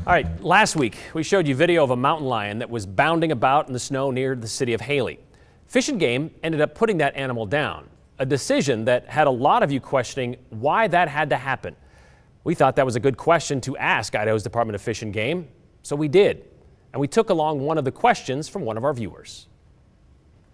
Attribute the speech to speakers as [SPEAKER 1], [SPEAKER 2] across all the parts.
[SPEAKER 1] All right, last week we showed you video of a mountain lion that was bounding about in the snow near the city of Hailey. Fish and Game ended up putting that animal down, a decision that had a lot of you questioning why that had to happen. We thought that was a good question to ask Idaho's Department of Fish and Game, so we did. And we took along one of the questions from one of our viewers.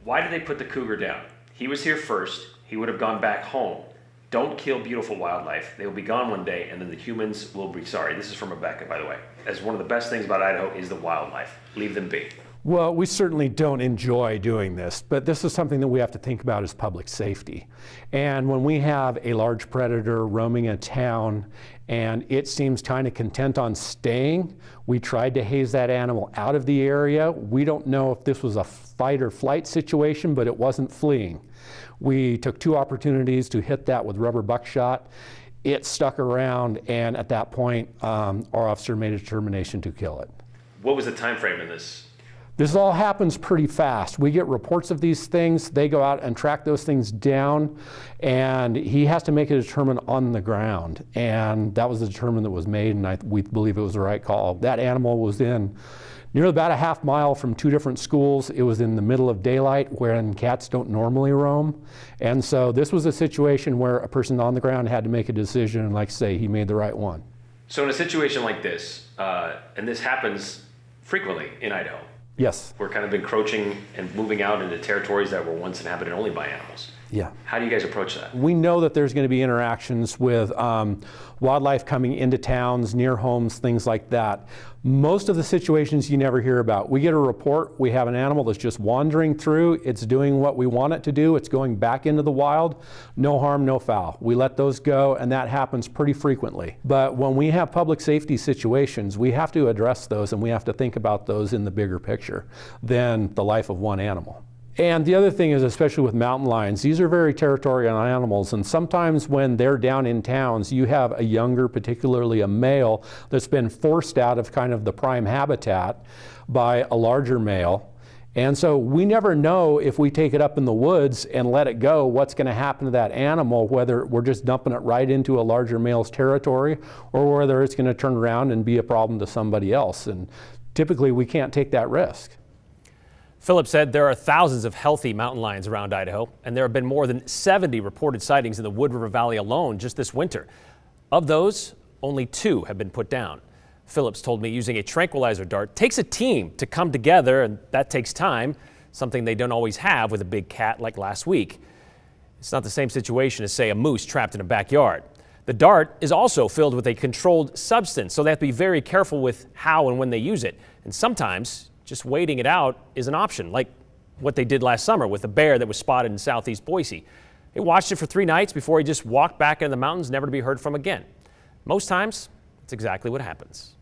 [SPEAKER 2] Why did they put the cougar down? He was here first. He would have gone back home. Don't kill beautiful wildlife. They will be gone one day, and then the humans will be sorry. This is from Rebecca, by the way. As one of the best things about Idaho is the wildlife. Leave them be.
[SPEAKER 3] Well, we certainly don't enjoy doing this, but this is something that we have to think about as public safety. And when we have a large predator roaming a town and it seems kind of content on staying, we tried to haze that animal out of the area. We don't know if this was a fight or flight situation, but it wasn't fleeing. We took two opportunities to hit that with rubber buckshot. It stuck around, and at that point, our officer made a determination to kill it.
[SPEAKER 2] What was the time frame in this?
[SPEAKER 3] This all happens pretty fast. We get reports of these things. They go out and track those things down, and he has to make a determination on the ground. And that was the determination that was made, and we believe it was the right call. That animal was in nearly about a half mile from two different schools. It was in the middle of daylight, wherein cats don't normally roam. And so this was a situation where a person on the ground had to make a decision, and like I say, he made the right one.
[SPEAKER 2] So in a situation like this, and this happens frequently in Idaho.
[SPEAKER 3] Yes.
[SPEAKER 2] We're kind of encroaching and moving out into territories that were once inhabited only by animals.
[SPEAKER 3] Yeah.
[SPEAKER 2] How do you guys approach that?
[SPEAKER 3] We know that there's going to be interactions with wildlife coming into towns, near homes, things like that. Most of the situations you never hear about. We get a report, we have an animal that's just wandering through, it's doing what we want it to do, it's going back into the wild, no harm, no foul. We let those go, and that happens pretty frequently. But when we have public safety situations, we have to address those, and we have to think about those in the bigger picture than the life of one animal. And the other thing is, especially with mountain lions, these are very territorial animals, and sometimes when they're down in towns, you have a younger, particularly a male, that's been forced out of kind of the prime habitat by a larger male. And so we never know if we take it up in the woods and let it go, what's going to happen to that animal, whether we're just dumping it right into a larger male's territory or whether it's going to turn around and be a problem to somebody else. And typically we can't take that risk.
[SPEAKER 1] Phillips said there are thousands of healthy mountain lions around Idaho, and there have been more than 70 reported sightings in the Wood River Valley alone just this winter. Of those, only 2 have been put down. Phillips told me using a tranquilizer dart takes a team to come together, and that takes time, something they don't always have with a big cat like last week. It's not the same situation as, say, a moose trapped in a backyard. The dart is also filled with a controlled substance, so they have to be very careful with how and when they use it. And sometimes just waiting it out is an option, like what they did last summer with a bear that was spotted in southeast Boise. They watched it for 3 nights before he just walked back into the mountains, never to be heard from again. Most times, it's exactly what happens.